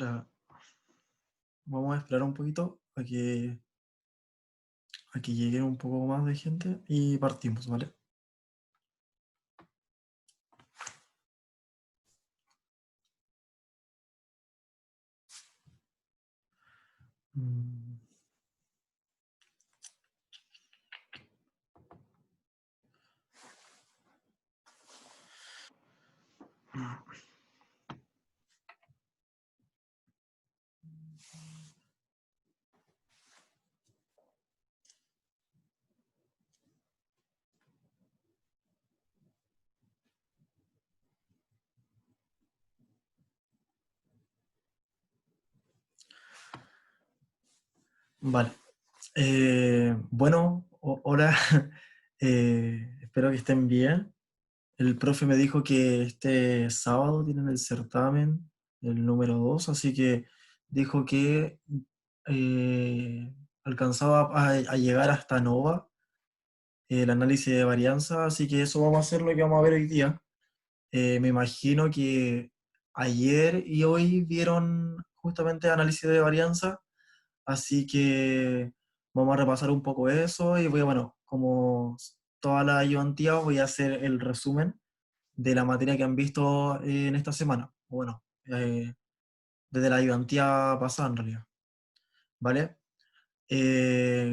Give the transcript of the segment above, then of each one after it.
Hola, vamos a esperar un poquito a que llegue un poco más de gente y partimos, ¿vale? Mm, Vale. Bueno, hola, espero que estén bien. El profe me dijo que este sábado tienen el certamen, el número 2, así que dijo que alcanzaba a llegar hasta Nova, el análisis de varianza, así que eso vamos a hacer lo que vamos a ver hoy día. Me imagino que ayer y hoy vieron justamente análisis de varianza, así que vamos a repasar un poco eso y voy, bueno, como toda la ayudantía, voy a hacer el resumen de la materia que han visto en esta semana. Bueno, desde la ayudantía pasada en realidad, ¿vale?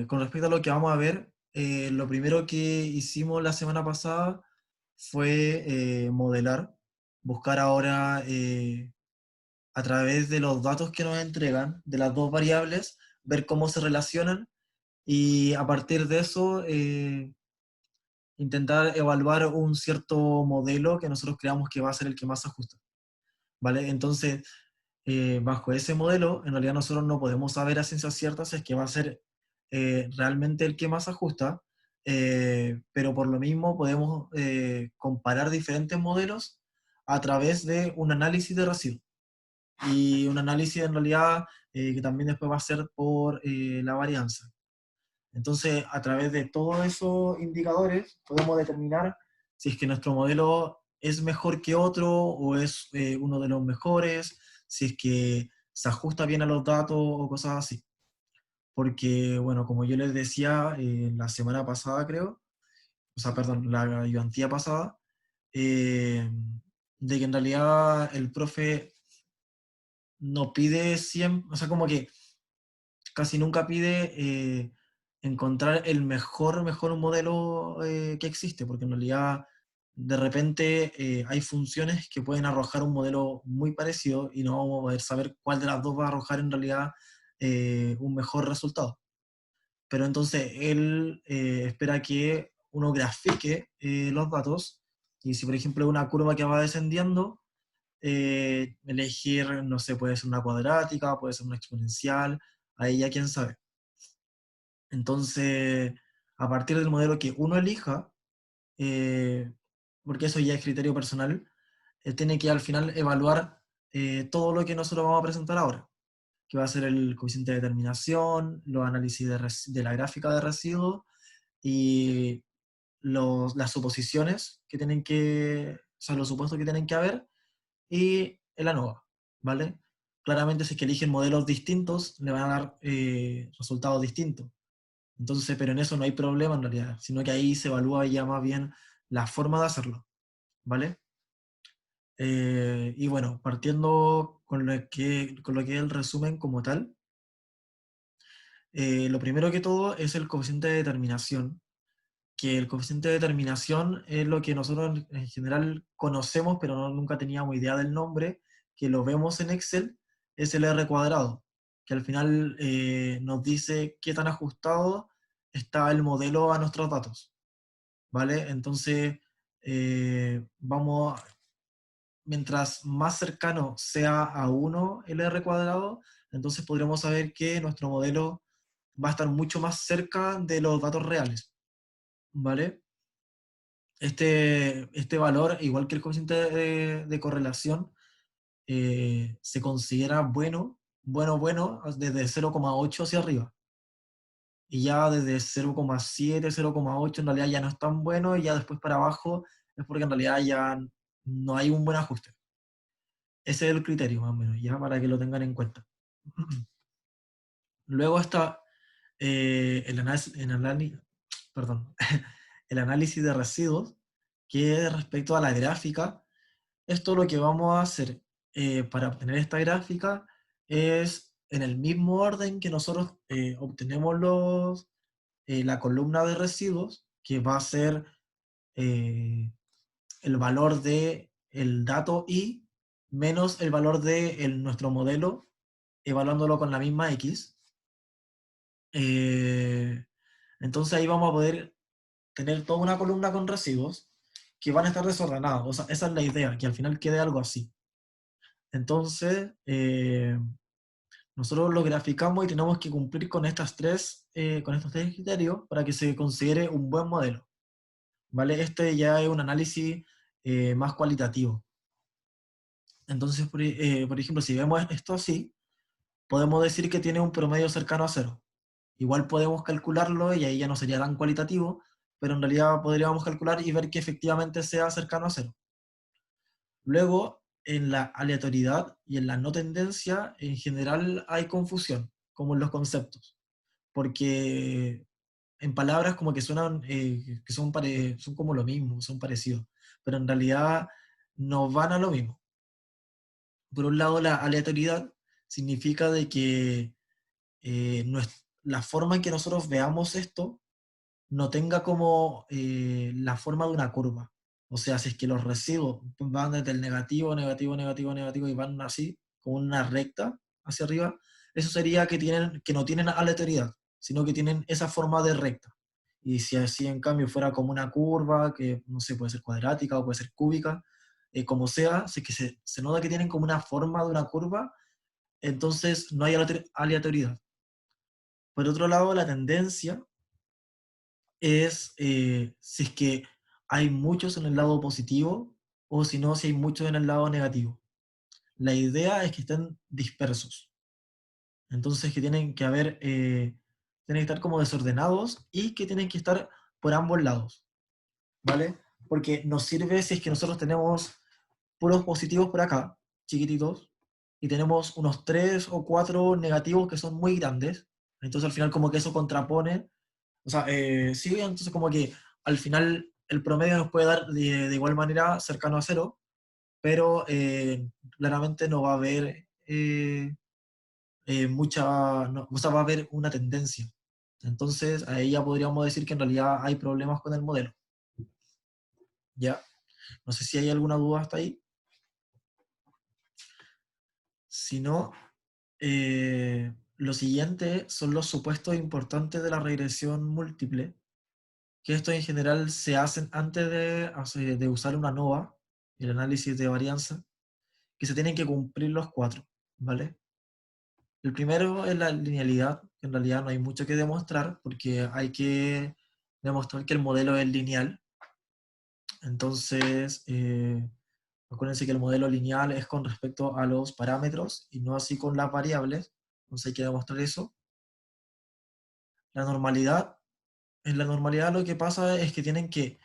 Con respecto a lo que vamos a ver, lo primero que hicimos la semana pasada fue modelar, buscar ahora a través de los datos que nos entregan, de las dos variables, ver cómo se relacionan y a partir de eso intentar evaluar un cierto modelo que nosotros creamos que va a ser el que más se ajusta, ¿vale? Entonces, bajo ese modelo, en realidad nosotros no podemos saber a ciencia cierta si es que va a ser realmente el que más ajusta, pero por lo mismo podemos comparar diferentes modelos a través de un análisis de residuos. Y un análisis en realidad que también después va a ser por la varianza. Entonces, a través de todos esos indicadores podemos determinar si es que nuestro modelo es mejor que otro o es uno de los mejores, si es que se ajusta bien a los datos o cosas así. Porque, bueno, como yo les decía la semana pasada, creo, o sea, perdón, la ayudantía pasada, eh, de que en realidad el profe no pide siempre, o sea, como que casi nunca pide encontrar el mejor modelo que existe, porque en realidad de repente hay funciones que pueden arrojar un modelo muy parecido y no vamos a poder saber cuál de las dos va a arrojar en realidad un mejor resultado. Pero entonces él espera que uno grafique los datos y si por ejemplo una curva que va descendiendo, elegir, no sé, puede ser una cuadrática, puede ser una exponencial, ahí ya quién sabe. Entonces, a partir del modelo que uno elija, eh, porque eso ya es criterio personal, tiene que al final evaluar todo lo que nosotros vamos a presentar ahora, que va a ser el coeficiente de determinación, los análisis de la gráfica de residuos y las suposiciones que tienen que, o sea, los supuestos que tienen que haber y el ANOVA, ¿vale? Claramente si es que eligen modelos distintos, le van a dar resultados distintos. Entonces, pero en eso no hay problema en realidad, sino que ahí se evalúa ya más bien la forma de hacerlo, ¿vale? Y bueno, partiendo con lo que es el resumen como tal, lo primero que todo es el coeficiente de determinación, que el coeficiente de determinación es lo que nosotros en general conocemos, pero nunca teníamos idea del nombre, que lo vemos en Excel, es el R cuadrado, que al final nos dice qué tan ajustado está el modelo a nuestros datos, ¿vale? Entonces, vamos, mientras más cercano sea a uno el R cuadrado, entonces podremos saber que nuestro modelo va a estar mucho más cerca de los datos reales, ¿vale? Este valor, igual que el coeficiente de correlación, se considera bueno, desde 0,8 hacia arriba. Y ya desde 0,7, 0,8 en realidad ya no es tan bueno, y ya después para abajo es porque en realidad ya no hay un buen ajuste. Ese es el criterio, más o menos, ya para que lo tengan en cuenta. Luego está perdón, el análisis de residuos, que respecto a la gráfica, esto lo que vamos a hacer para obtener esta gráfica es en el mismo orden que nosotros obtenemos la columna de residuos, que va a ser eh, el valor de el dato i menos el valor de nuestro modelo, evaluándolo con la misma x. Eh, entonces ahí vamos a poder tener toda una columna con residuos que van a estar desordenados. O sea, esa es la idea, que al final quede algo así. Entonces, nosotros lo graficamos y tenemos que cumplir con estos tres criterios para que se considere un buen modelo. ¿Vale? Este ya es un análisis más cualitativo. Entonces, por ejemplo, si vemos esto así, podemos decir que tiene un promedio cercano a cero. Igual podemos calcularlo y ahí ya no sería tan cualitativo, pero en realidad podríamos calcular y ver que efectivamente sea cercano a cero. Luego, en la aleatoriedad y en la no tendencia, en general hay confusión, como en los conceptos, porque en palabras como que suenan, que son como lo mismo, son parecidos, pero en realidad no van a lo mismo. Por un lado, la aleatoriedad significa de que la forma en que nosotros veamos esto no tenga como la forma de una curva. O sea, si es que los residuos van desde el negativo, negativo, negativo, negativo y van así, como una recta hacia arriba, eso sería que no tienen aleatoriedad, sino que tienen esa forma de recta. Y si así en cambio fuera como una curva, que no sé, puede ser cuadrática o puede ser cúbica, como sea, si es que se nota que tienen como una forma de una curva, entonces no hay aleatoriedad. Por otro lado, la tendencia es si es que hay muchos en el lado positivo o si no, si hay muchos en el lado negativo. La idea es que estén dispersos. Entonces que tienen que estar como desordenados y que tienen que estar por ambos lados, ¿vale? Porque nos sirve si es que nosotros tenemos puros positivos por acá, chiquititos, y tenemos unos 3 o 4 negativos que son muy grandes. Entonces al final como que eso contrapone. O sea, sí, entonces como que al final el promedio nos puede dar de igual manera cercano a cero, pero claramente no va a haber o sea, va a haber una tendencia. Entonces ahí ya podríamos decir que en realidad hay problemas con el modelo. ¿Ya? No sé si hay alguna duda hasta ahí. Si no, lo siguiente son los supuestos importantes de la regresión múltiple, que esto en general se hacen antes de usar una NOVA, el análisis de varianza, que se tienen que cumplir los cuatro, ¿vale? El primero es la linealidad, que en realidad no hay mucho que demostrar, porque hay que demostrar que el modelo es lineal. Entonces, acuérdense que el modelo lineal es con respecto a los parámetros y no así con las variables, entonces hay que demostrar eso. La normalidad, en la normalidad lo que pasa es que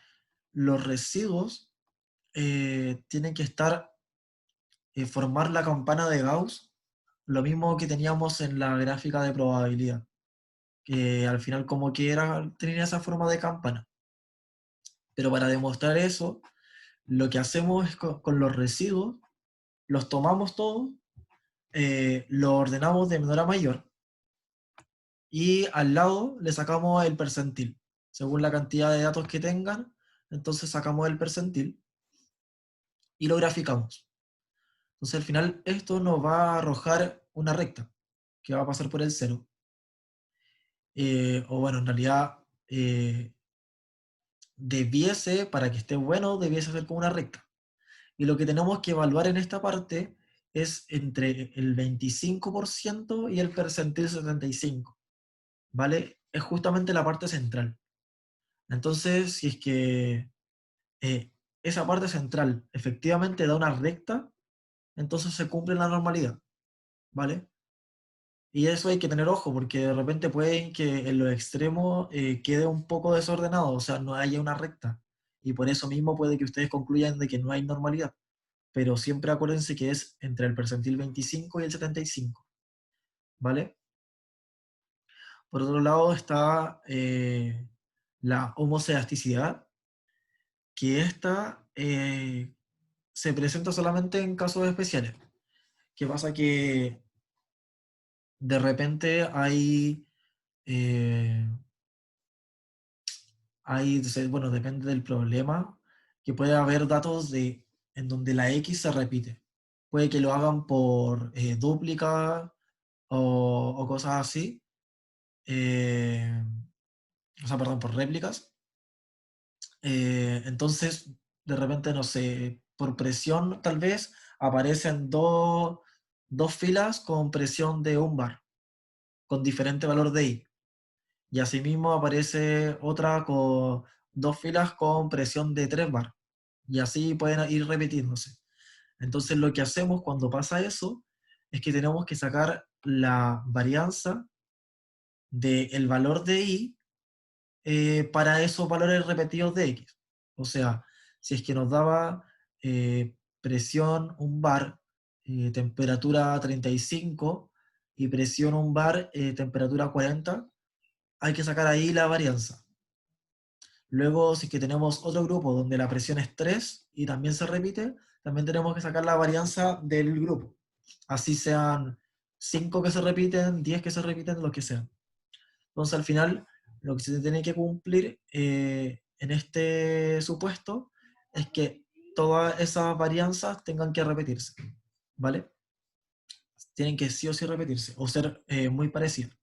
los residuos tienen que formar la campana de Gauss, lo mismo que teníamos en la gráfica de probabilidad, que al final como que tenía esa forma de campana. Pero para demostrar eso, lo que hacemos es con los residuos, los tomamos todos, los ordenamos de menor a mayor, y al lado le sacamos el percentil. Según la cantidad de datos que tengan, entonces sacamos el percentil y lo graficamos. Entonces al final esto nos va a arrojar una recta que va a pasar por el cero. O bueno, en realidad para que esté bueno, debiese ser como una recta. Y lo que tenemos que evaluar en esta parte es entre el 25% y el percentil 75%, ¿vale? Es justamente la parte central. Entonces, si es que eh, esa parte central efectivamente da una recta, entonces se cumple la normalidad, ¿vale? Y eso hay que tener ojo, porque de repente puede que en los extremos quede un poco desordenado, o sea, no haya una recta. Y por eso mismo puede que ustedes concluyan de que no hay normalidad. pero siempre acuérdense que es entre el percentil 25 y el 75, ¿vale? Por otro lado está la homocedasticidad, que esta se presenta solamente en casos especiales. ¿Qué pasa? Que de repente eh, bueno, depende del problema, que puede haber datos en donde la X se repite. Puede que lo hagan por dúplica o cosas así. eh, o sea, perdón, por réplicas. Entonces, de repente, no sé, por presión tal vez aparecen dos filas con presión de un bar, con diferente valor de I. Y asimismo aparece otra con dos filas con presión de 3 bar. Y así pueden ir repitiéndose. Entonces lo que hacemos cuando pasa eso es que tenemos que sacar la varianza del valor de I para esos valores repetidos de X. O sea, si es que nos daba presión un bar, temperatura 35 y presión un bar, temperatura 40, hay que sacar ahí la varianza. Luego, si es que tenemos otro grupo donde la presión es 3 y también se repite, también tenemos que sacar la varianza del grupo. Así sean 5 que se repiten, 10 que se repiten, lo que sean. Entonces, al final, lo que se tiene que cumplir en este supuesto es que todas esas varianzas tengan que repetirse, ¿vale? Tienen que sí o sí repetirse o ser muy parecidas.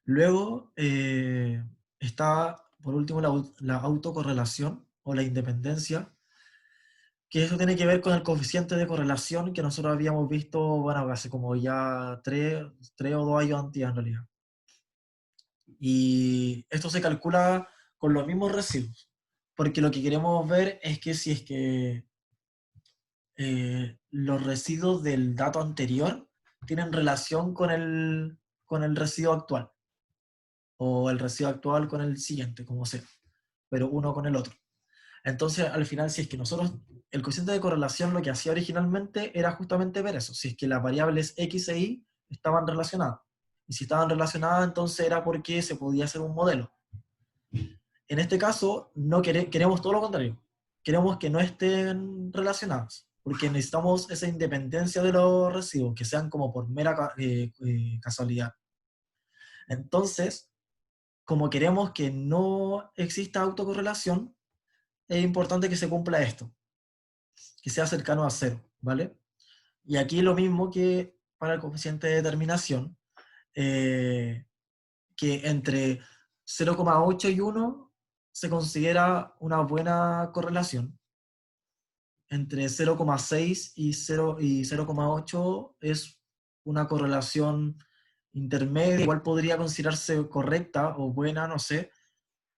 Luego está, por último, la autocorrelación o la independencia, que eso tiene que ver con el coeficiente de correlación que nosotros habíamos visto, bueno, hace como ya 3 o 2 años antes en realidad. Y esto se calcula con los mismos residuos, porque lo que queremos ver es que si es que los residuos del dato anterior tienen relación con el residuo actual, o el residuo actual con el siguiente, como sea, pero uno con el otro. Entonces, al final, si es que nosotros, el coeficiente de correlación lo que hacía originalmente era justamente ver eso, si es que las variables X e Y estaban relacionadas. Y si estaban relacionadas, entonces era porque se podía hacer un modelo. En este caso, no queremos todo lo contrario. Queremos que no estén relacionadas, porque necesitamos esa independencia de los residuos, que sean como por mera casualidad. Entonces, como queremos que no exista autocorrelación, es importante que se cumpla esto, que sea cercano a cero, ¿vale? Y aquí lo mismo que para el coeficiente de determinación, eh, que entre 0,8 y 1 se considera una buena correlación. Entre 0,6 y 0,8 es una correlación intermedia, igual podría considerarse correcta o buena, no sé,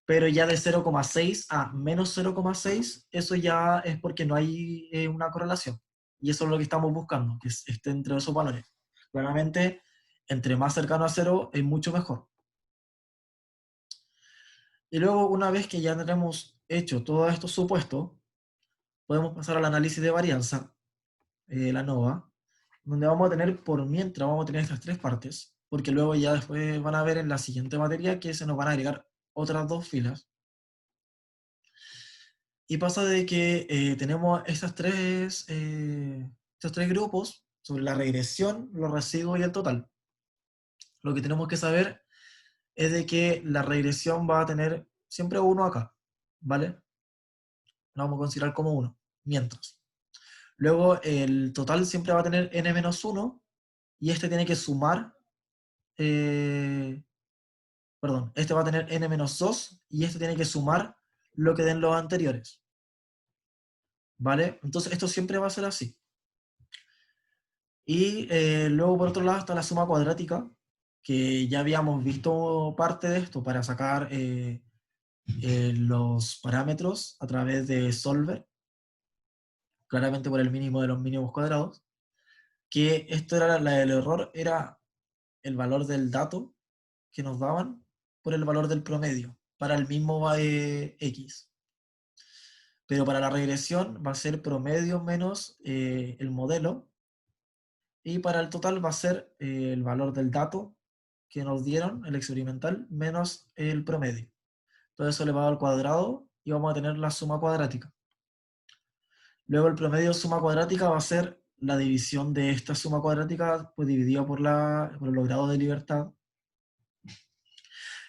pero ya de 0,6 a menos 0,6, eso ya es porque no hay una correlación. Y eso es lo que estamos buscando, que esté entre esos valores. Claramente, entre más cercano a cero, es mucho mejor. Y luego, una vez que ya tenemos hecho todos estos supuestos, podemos pasar al análisis de varianza, la NOVA, donde vamos a tener, por mientras, vamos a tener estas tres partes, porque luego ya después van a ver en la siguiente materia que se nos van a agregar otras dos filas. Y pasa de que tenemos estos tres grupos sobre la regresión, los residuos y el total. Lo que tenemos que saber es de que la regresión va a tener siempre uno acá, ¿vale? Lo vamos a considerar como uno, mientras. Luego el total siempre va a tener n-1 y este tiene que sumar, eh, perdón, este va a tener n-2 y este tiene que sumar lo que den los anteriores, ¿vale? Entonces esto siempre va a ser así. Y luego por otro lado está la suma cuadrática, que ya habíamos visto parte de esto para sacar los parámetros a través de Solver, claramente por el mínimo de los mínimos cuadrados, que esto era el error, era el valor del dato que nos daban por el valor del promedio para el mismo X. pero para la regresión va a ser promedio menos el modelo, y para el total va a ser el valor del dato que nos dieron, el experimental, menos el promedio. Todo eso elevado al cuadrado y vamos a tener la suma cuadrática. Luego el promedio suma cuadrática va a ser la división de esta suma cuadrática pues dividida por los grados de libertad.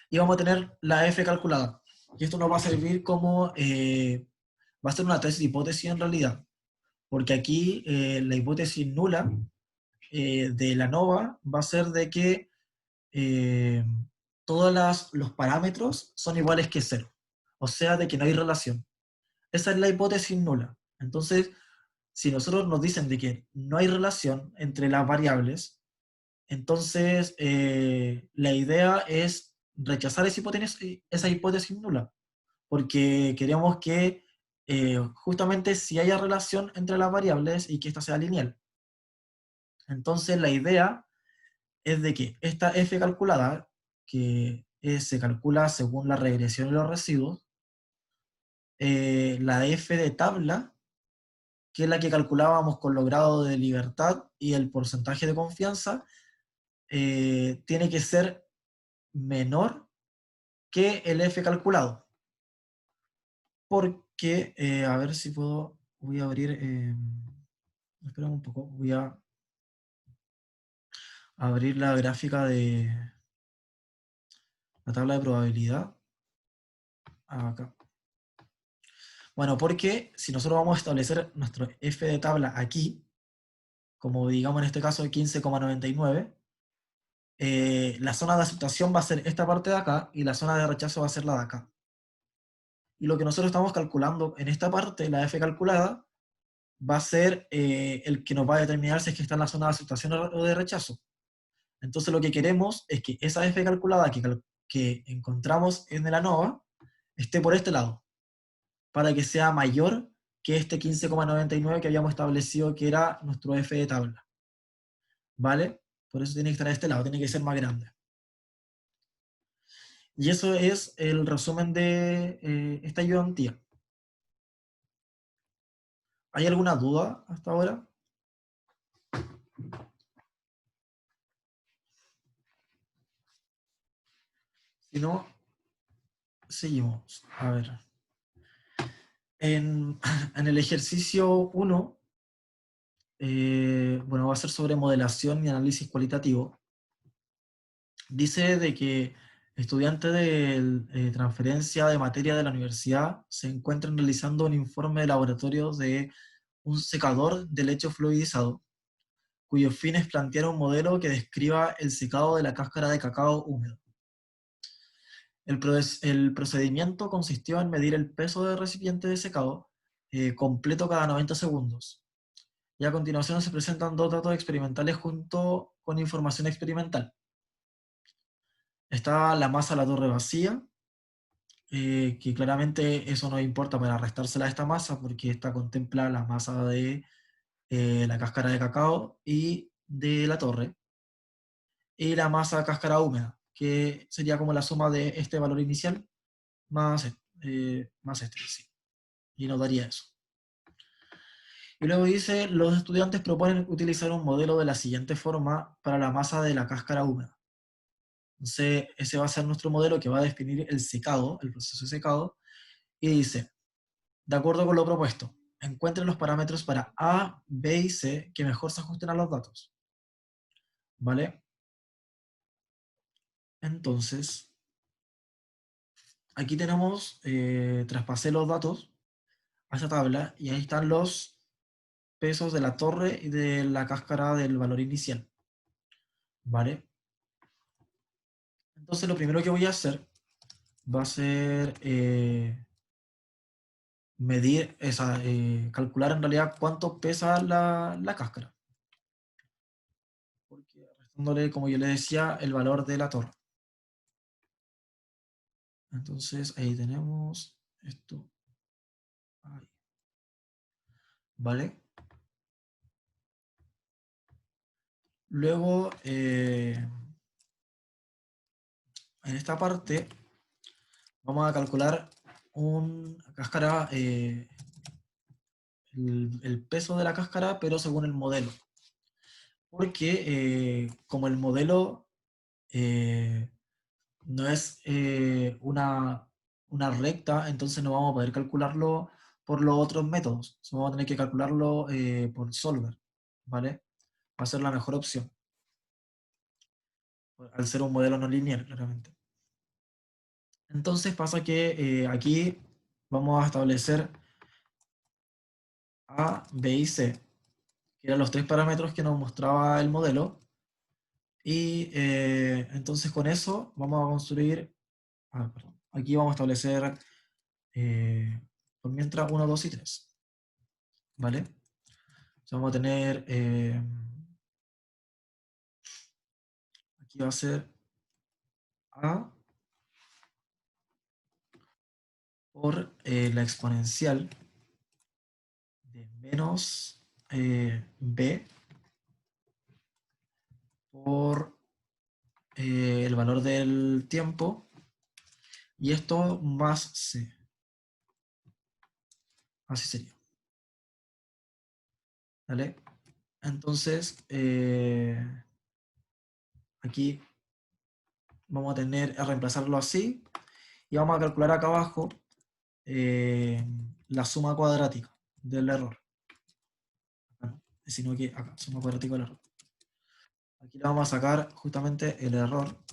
Y vamos a tener la f calculada. Y esto nos va a servir como, va a ser una test de hipótesis en realidad. Porque aquí la hipótesis nula de la ANOVA va a ser de que todos los parámetros son iguales que cero. O sea, de que no hay relación. Esa es la hipótesis nula. Entonces, si nosotros nos dicen de que no hay relación entre las variables, entonces la idea es rechazar esa hipótesis nula, porque queremos que justamente si haya relación entre las variables y que ésta sea lineal. Entonces la idea es de que esta f calculada, que se calcula según la regresión y los residuos, la f de tabla, que es la que calculábamos con los grados de libertad y el porcentaje de confianza, tiene que ser menor que el f calculado. Porque, a ver si puedo, voy a abrir, espera un poco, voy a abrir la gráfica de la tabla de probabilidad. Acá. Bueno, porque si nosotros vamos a establecer nuestro f de tabla aquí, como digamos en este caso 15,99, la zona de aceptación va a ser esta parte de acá y la zona de rechazo va a ser la de acá. Y lo que nosotros estamos calculando en esta parte, la f calculada, va a ser el que nos va a determinar si es que está en la zona de aceptación o de rechazo. Entonces lo que queremos es que esa f calculada que encontramos en el ANOVA esté por este lado, para que sea mayor que este 15,99 que habíamos establecido que era nuestro f de tabla. ¿Vale? Por eso tiene que estar a este lado, tiene que ser más grande. Y eso es el resumen de esta ayudantía. ¿Hay alguna duda hasta ahora? Si no, seguimos. A ver. En, en el ejercicio 1, bueno, va a ser sobre modelación y análisis cualitativo. Dice de que estudiantes de transferencia de materia de la universidad se encuentran realizando un informe de laboratorio de un secador de leche fluidizado, cuyo fin es plantear un modelo que describa el secado de la cáscara de cacao húmedo. El procedimiento consistió en medir el peso del recipiente de secado completo cada 90 segundos. Y a continuación se presentan dos datos experimentales junto con información experimental. Está la masa de la torre vacía, que claramente eso no importa para restársela a esta masa, porque esta contempla la masa de la cáscara de cacao y de la torre, y la masa cáscara húmeda, que sería como la suma de este valor inicial más este, sí. Y nos daría eso. Y luego dice, los estudiantes proponen utilizar un modelo de la siguiente forma para la masa de la cáscara húmeda. Entonces, ese va a ser nuestro modelo que va a definir el secado, el proceso de secado, y dice, de acuerdo con lo propuesto, encuentren los parámetros para A, B y C que mejor se ajusten a los datos. ¿Vale? Entonces, aquí tenemos, traspasé los datos a esta tabla y ahí están los pesos de la torre y de la cáscara del valor inicial. ¿Vale? Entonces lo primero que voy a hacer va a ser calcular en realidad cuánto pesa la cáscara. Porque restándole, como yo le decía, el valor de la torre. Entonces ahí tenemos esto. Ahí. ¿Vale? Luego, en esta parte, vamos a calcular una cáscara el peso de la cáscara, pero según el modelo. Porque como el modelo eh, no es una recta, entonces no vamos a poder calcularlo por los otros métodos. Vamos a tener que calcularlo por Solver, ¿vale? Va a ser la mejor opción, al ser un modelo no lineal, claramente. Entonces pasa que aquí vamos a establecer A, B y C, que eran los tres parámetros que nos mostraba el modelo. Y entonces con eso vamos a construir, perdón, aquí vamos a establecer por mientras 1, 2 y 3, ¿vale? Entonces vamos a tener, aquí va a ser A por la exponencial de menos B por el valor del tiempo, y esto más C. Así sería, ¿vale? Entonces, aquí vamos a tener a reemplazarlo así, y vamos a calcular acá abajo la suma cuadrática del error. Acá no, sino que acá, suma cuadrática del error. Aquí le vamos a sacar justamente el error,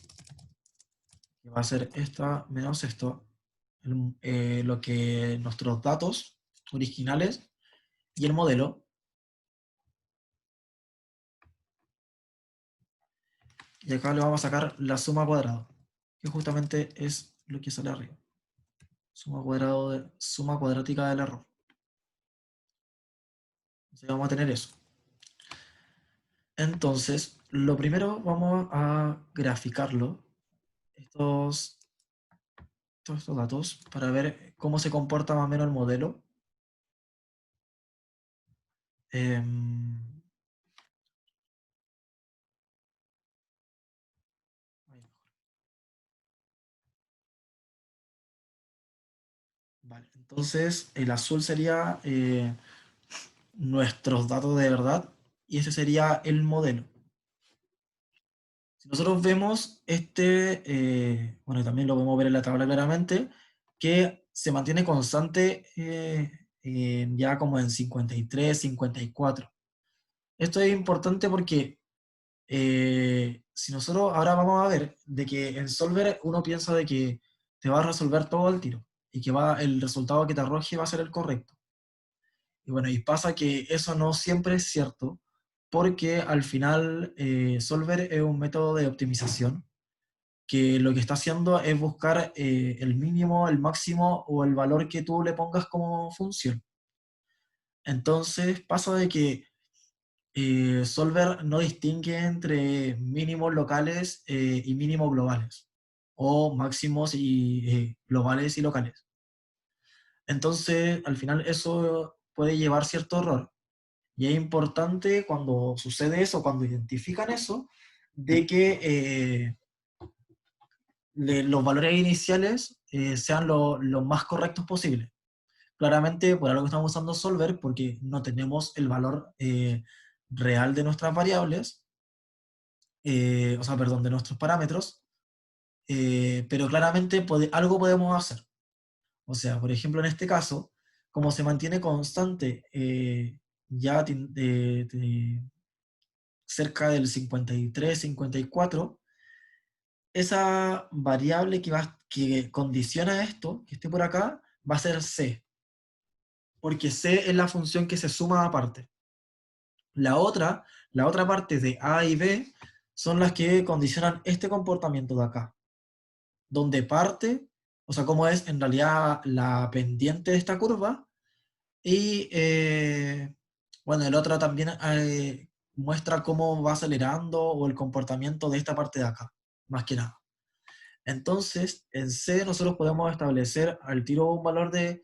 que va a ser esta menos esto, lo que nuestros datos originales y el modelo, y acá le vamos a sacar la suma cuadrada, que justamente es lo que sale arriba. Suma cuadrática del error. Entonces vamos a tener eso. Entonces, lo primero vamos a graficarlo, estos, todos estos datos, para ver cómo se comporta más o menos el modelo. Em, Vale, entonces el azul sería nuestros datos de verdad y ese sería el modelo. Si nosotros vemos bueno, y también lo podemos ver en la tabla claramente, que se mantiene constante ya como en 53, 54. Esto es importante porque si nosotros ahora vamos a ver de que en Solver uno piensa de que te va a resolver todo el tiro y que el resultado que te arroje va a ser el correcto. Y bueno, y pasa que eso no siempre es cierto, porque al final Solver es un método de optimización que lo que está haciendo es buscar el mínimo, el máximo o el valor que tú le pongas como función. Entonces pasa de que Solver no distingue entre mínimos locales y mínimos globales, o máximos y globales y locales. Entonces, al final eso puede llevar cierto error. Y es importante cuando sucede eso, cuando identifican eso, de que los valores iniciales sean los más correctos posibles. Claramente, por algo que estamos usando Solver, porque no tenemos el valor real de nuestras variables, o sea, perdón, de nuestros parámetros, pero claramente algo podemos hacer. O sea, por ejemplo, en este caso, como se mantiene constante ya cerca del 53, 54, esa variable que condiciona esto, que esté por acá, va a ser C, porque C es la función que se suma aparte. La otra, la otra parte de A y B son las que condicionan este comportamiento de acá, donde parte, o sea, cómo es en realidad la pendiente de esta curva, y bueno, el otro también muestra cómo va acelerando o el comportamiento de esta parte de acá, más que nada. Entonces, en C nosotros podemos establecer al tiro un valor de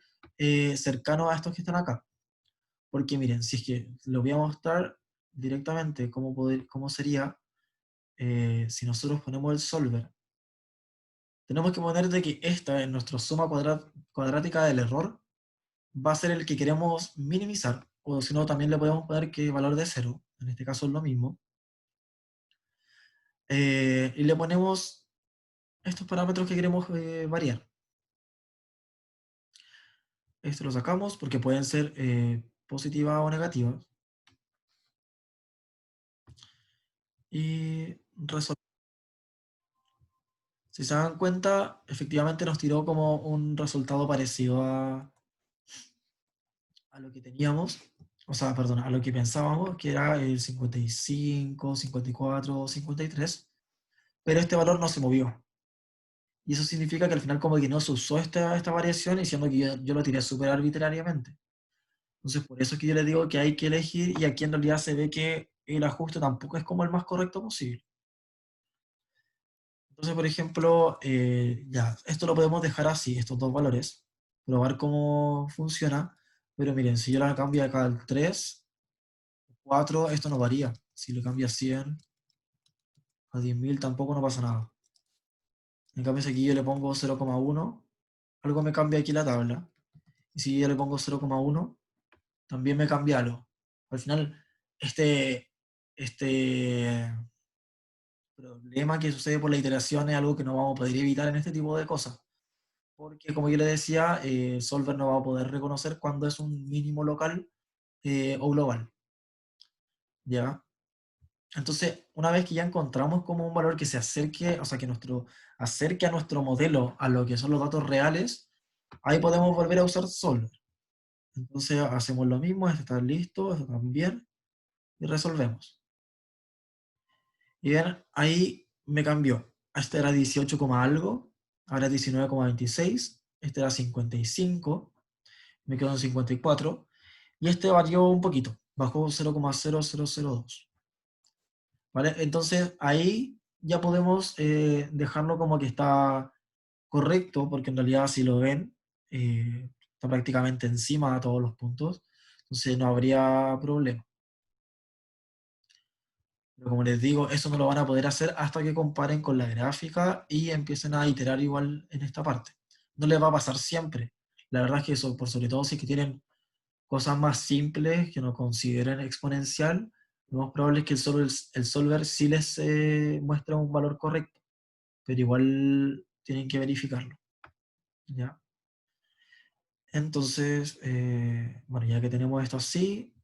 cercano a estos que están acá. Porque miren, si es que lo voy a mostrar directamente cómo sería si nosotros ponemos el solver. Tenemos que poner de que esta, en nuestra suma cuadrática del error, va a ser el que queremos minimizar. o si no, también le podemos poner que valor de 0, en este caso es lo mismo. Y le ponemos estos parámetros que queremos variar. Esto lo sacamos porque pueden ser positivas o negativas. Y si se dan cuenta, efectivamente nos tiró como un resultado parecido a lo que teníamos, o sea, perdón, a lo que pensábamos, que era el 55, 54, 53, pero este valor no se movió. Y eso significa que al final como que no se usó esta variación, diciendo que yo lo tiré súper arbitrariamente. Entonces, por eso es que yo les digo que hay que elegir, y aquí en realidad se ve que el ajuste tampoco es como el más correcto posible. Entonces, por ejemplo, ya, esto lo podemos dejar así, estos dos valores, probar cómo funciona, pero miren, si yo la cambio acá al 3, 4, esto no varía. Si lo cambio a 100, a 10.000 tampoco no pasa nada. En cambio, si aquí yo le pongo 0,1, algo me cambia aquí la tabla. Y si yo le pongo 0,1, también me cambia algo. Al final, este problema que sucede por la iteración es algo que no vamos a poder evitar en este tipo de cosas. Porque, como yo le decía, Solver no va a poder reconocer cuando es un mínimo local o global. ¿Ya? Entonces, una vez que ya encontramos como un valor que se acerque, o sea, que acerque a nuestro modelo, a lo que son los datos reales, ahí podemos volver a usar Solver. Entonces, hacemos lo mismo, este está listo, esto también, y resolvemos. Y bien, ahí me cambió. Este era 18, algo, ahora es 19,26, este era 55, me quedó en 54, y este varió un poquito, bajó 0,0002. ¿Vale? Entonces ahí ya podemos dejarlo como que está correcto, porque en realidad si lo ven, está prácticamente encima de todos los puntos, entonces no habría problema. Pero como les digo, eso no lo van a poder hacer hasta que comparen con la gráfica y empiecen a iterar igual en esta parte. No les va a pasar siempre. La verdad es que eso, por sobre todo si es que tienen cosas más simples que no consideren exponencial, lo más probable es que el solver sí les muestre un valor correcto, pero igual tienen que verificarlo. ¿Ya? Entonces, bueno, ya que tenemos esto así,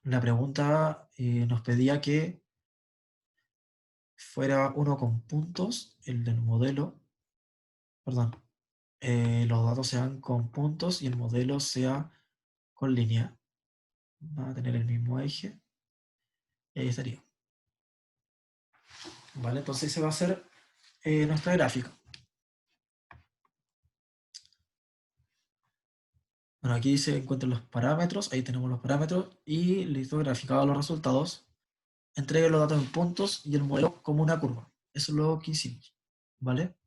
la pregunta nos pedía que fuera uno con puntos, el del modelo, perdón, los datos sean con puntos y el modelo sea con línea. Va a tener el mismo eje y ahí estaría. ¿Vale? Entonces ese va a ser nuestra gráfica. Bueno, aquí se encuentran los parámetros, ahí tenemos los parámetros y listo, graficados los resultados. Entregue los datos en puntos y el modelo como una curva. Eso es lo que hicimos, ¿vale?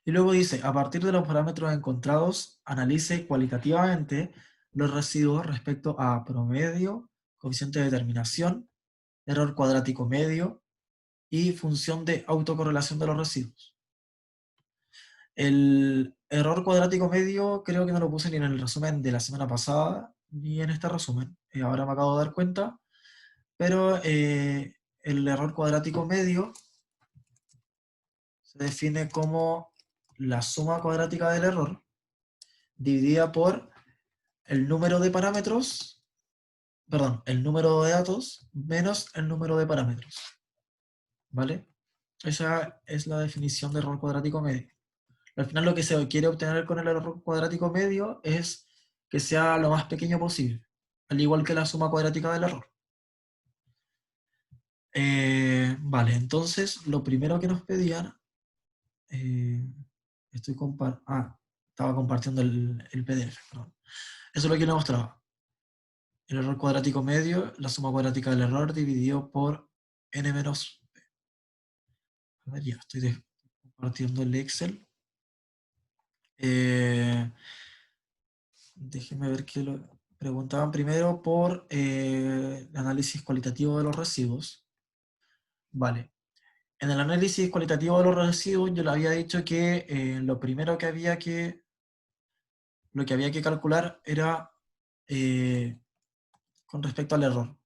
Y luego dice, a partir de los parámetros encontrados, analice cualitativamente los residuos respecto a promedio, coeficiente de determinación, error cuadrático medio y función de autocorrelación de los residuos. El error cuadrático medio creo que no lo puse ni en el resumen de la semana pasada, ni en este resumen. Ahora me acabo de dar cuenta, pero el error cuadrático medio se define como la suma cuadrática del error dividida por el número de parámetros, perdón, el número de datos menos el número de parámetros. ¿Vale? Esa es la definición de error cuadrático medio. Al final lo que se quiere obtener con el error cuadrático medio es que sea lo más pequeño posible, al igual que la suma cuadrática del error. Vale, entonces lo primero que nos pedían, eh, estaba compartiendo el PDF, perdón. Eso es lo que le mostraba. El error cuadrático medio, la suma cuadrática del error dividido por n menos p. A ver, ya estoy compartiendo el Excel. Déjenme ver qué lo preguntaban primero por el análisis cualitativo de los residuos. Vale. En el análisis cualitativo de los residuos yo le había dicho que lo primero que había que lo que había que calcular era con respecto al error.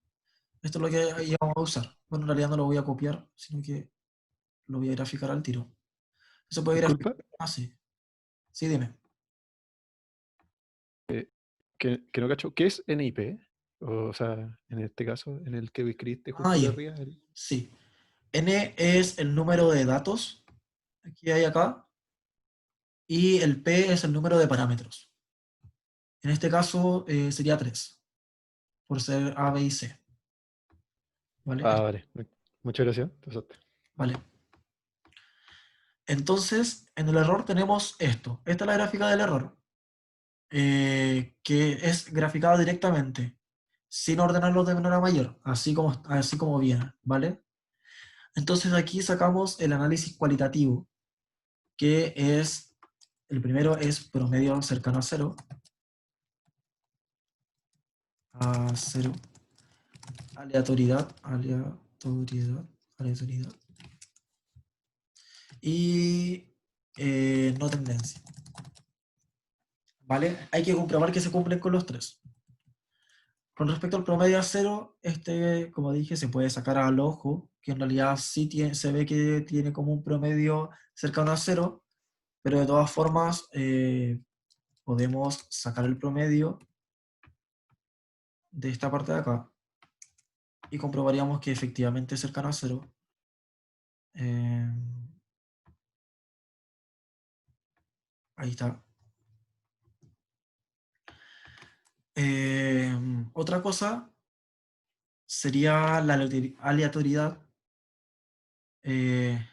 Esto es lo que íbamos a usar. Bueno, en realidad no lo voy a copiar, sino que lo voy a graficar al tiro. Eso puede graficar Disculpa, así. Sí, dime. que no cacho. ¿Qué es NIP? O sea, en este caso, en el que escribiste Ah, justo acá ya. arriba. Sí. N es el número de datos que hay acá y el P es el número de parámetros. En este caso sería 3 por ser A, B y C. ¿Vale? Ah, vale. Muchas gracias. Te pasaste. Vale. Entonces, en el error tenemos esto. Esta es la gráfica del error, que es graficada directamente, sin ordenarlo de menor a mayor, así como viene, ¿vale? Entonces aquí sacamos el análisis cualitativo, que es, el primero es promedio cercano a cero, aleatoriedad, y no tendencia, ¿vale? Hay que comprobar que se cumplen con los tres. Con respecto al promedio a cero, este, como dije, se puede sacar al ojo, que en realidad sí se ve que tiene como un promedio cercano a cero, pero de todas formas podemos sacar el promedio de esta parte de acá y comprobaríamos que efectivamente es cercano a cero. Eh, Ahí está. Otra cosa sería la aleatoriedad, eh,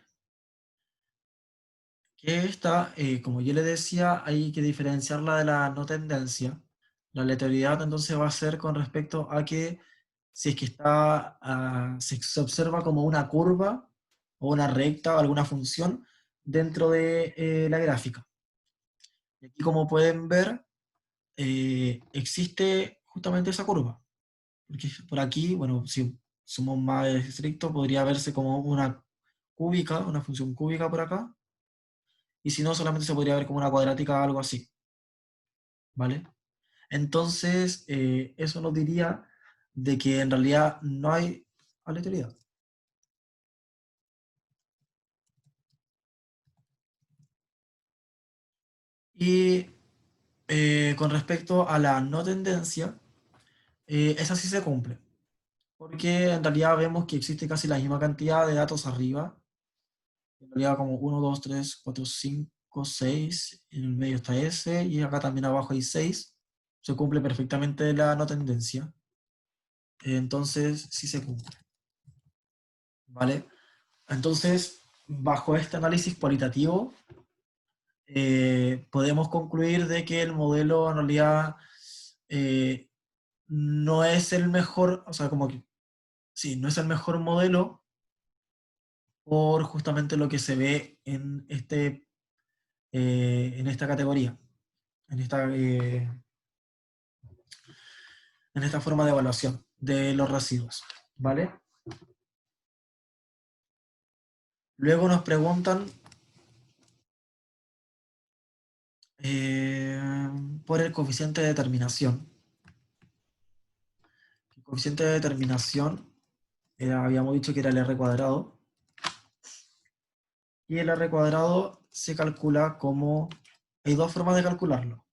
que esta, como yo le decía, hay que diferenciarla de la no tendencia. La aleatoriedad entonces va a ser con respecto a que si es que está, se observa como una curva o una recta o alguna función dentro de la gráfica. Y aquí como pueden ver, existe justamente esa curva. Porque por aquí, bueno, si somos más estrictos, podría verse como una cúbica, una función cúbica por acá, y si no, solamente se podría ver como una cuadrática, algo así, ¿vale? Entonces, eso nos diría de que en realidad no hay aleatoriedad. Y con respecto a la no tendencia, esa sí se cumple, porque en realidad vemos que existe casi la misma cantidad de datos arriba, en realidad como 1, 2, 3, 4, 5, 6, en el medio está S, y acá también abajo hay 6, se cumple perfectamente la no tendencia, entonces sí se cumple, ¿vale? Entonces, bajo este análisis cualitativo, podemos concluir de que el modelo en realidad eh, no es el mejor, o sea, como que sí, no es el mejor modelo por justamente lo que se ve en esta categoría, en en esta forma de evaluación de los residuos, ¿vale? Luego nos preguntan eh, por el coeficiente de determinación. El coeficiente de determinación habíamos dicho que era el R cuadrado, y el R cuadrado se calcula como... Hay dos formas de calcularlo.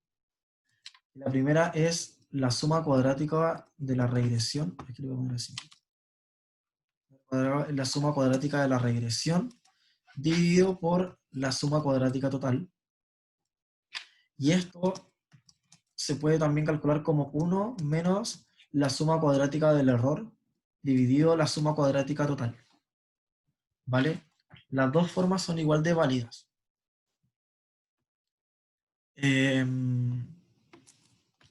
La primera es la suma cuadrática de la regresión. Aquí lo voy a poner así. La suma cuadrática de la regresión dividido por la suma cuadrática total. Y esto se puede también calcular como 1 menos la suma cuadrática del error dividido la suma cuadrática total. ¿Vale? Las dos formas son igual de válidas.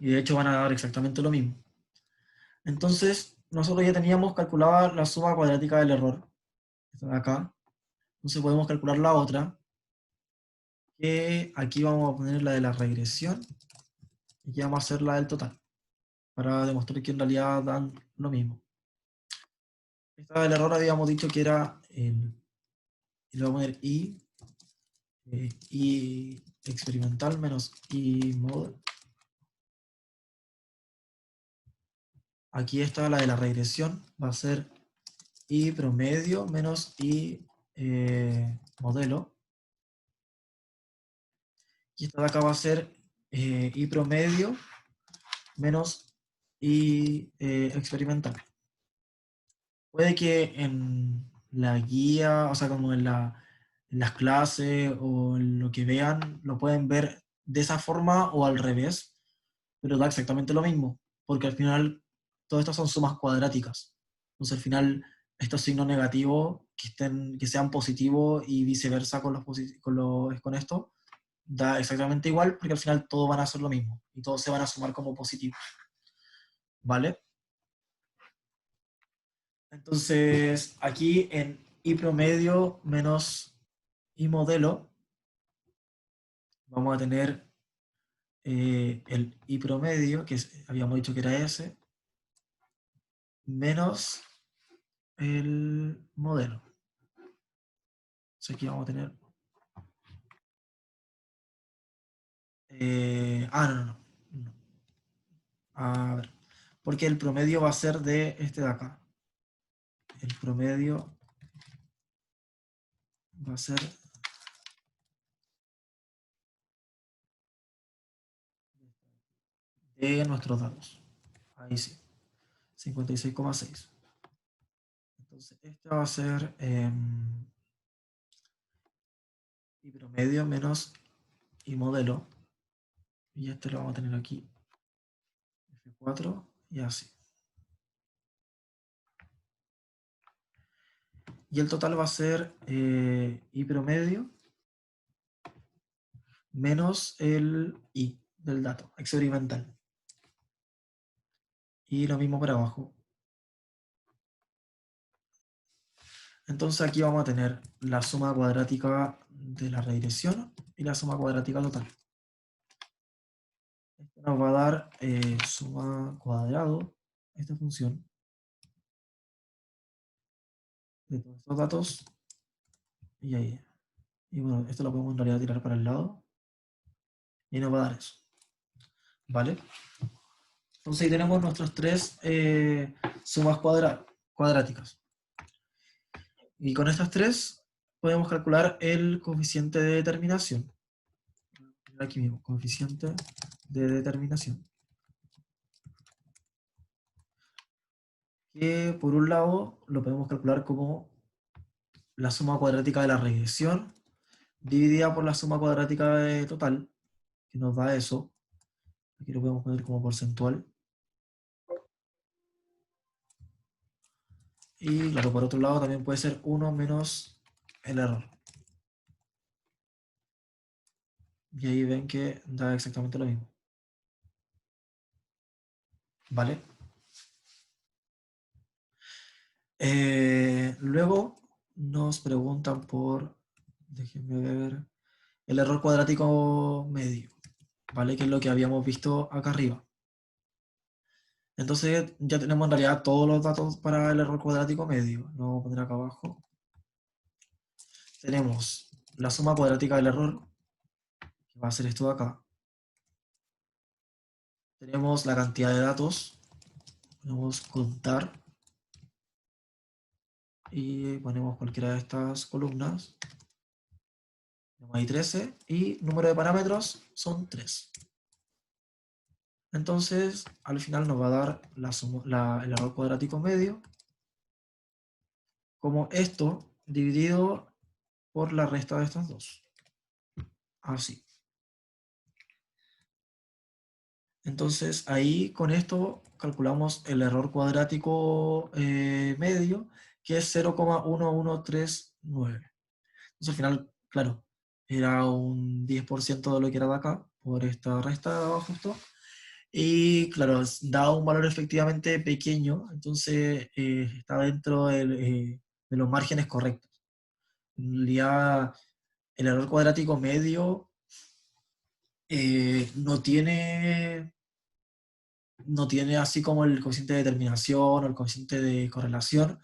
Y de hecho van a dar exactamente lo mismo. Entonces, nosotros ya teníamos calculada la suma cuadrática del error. Esta de acá. Entonces podemos calcular la otra, que aquí vamos a poner la de la regresión, y aquí vamos a hacer la del total, para demostrar que en realidad dan lo mismo. Esta del error habíamos dicho que era y le voy a poner I experimental menos I mod, aquí está la de la regresión, va a ser I promedio menos I modelo. Y esta de acá va a ser I promedio menos I experimental. Puede que en la guía, o sea, como en las clases o en lo que vean, lo pueden ver de esa forma o al revés, pero da exactamente lo mismo, porque al final todas estas son sumas cuadráticas. Entonces al final estos signos negativos que sean positivos y viceversa con esto, da exactamente igual porque al final todos van a ser lo mismo y todos se van a sumar como positivos. ¿Vale? Entonces aquí en I promedio menos I modelo vamos a tener el I promedio, habíamos dicho que era S, menos el modelo. Entonces aquí vamos a tener... no. A ver, porque el promedio va a ser de este de acá. El promedio va a ser de nuestros datos. Ahí sí, 56,6. Entonces, este va a ser I promedio menos I modelo. Y este lo vamos a tener aquí, F4, y así. Y el total va a ser I promedio menos el I del dato experimental. Y lo mismo para abajo. Entonces aquí vamos a tener la suma cuadrática de la regresión y la suma cuadrática total. Esto nos va a dar suma cuadrado, esta función, de todos estos datos. Y ahí. Y bueno, esto lo podemos en realidad tirar para el lado. Y nos va a dar eso. ¿Vale? Entonces ahí tenemos nuestras tres sumas cuadráticas. Y con estas tres podemos calcular el coeficiente de determinación. Aquí mismo, coeficiente de determinación. Que por un lado lo podemos calcular como la suma cuadrática de la regresión dividida por la suma cuadrática de total, que nos da eso. Aquí lo podemos poner como porcentual. Y claro, por otro lado también puede ser 1 menos el error. Y ahí ven que da exactamente lo mismo. ¿Vale? Luego nos preguntan por, déjenme ver, el error cuadrático medio, ¿vale? Que es lo que habíamos visto acá arriba. Entonces ya tenemos en realidad todos los datos para el error cuadrático medio. Lo vamos a poner acá abajo. Tenemos la suma cuadrática del error, que va a ser esto de acá. Tenemos la cantidad de datos. Podemos contar. Y ponemos cualquiera de estas columnas. Tenemos ahí 13. Y número de parámetros son 3. Entonces, al final nos va a dar el error cuadrático medio como esto dividido por la resta de estas dos. Así. Entonces, ahí con esto calculamos el error cuadrático medio, que es 0,1139. Entonces, al final, claro, era un 10% de lo que era de acá, por esta resta de abajo justo. Y claro, da un valor efectivamente pequeño, entonces está dentro de los márgenes correctos. En realidad, el error cuadrático medio no tiene así como el coeficiente de determinación o el coeficiente de correlación,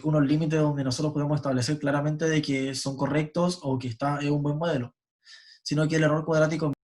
unos límites donde nosotros podemos establecer claramente de que son correctos o que está en un buen modelo, sino que el error cuadrático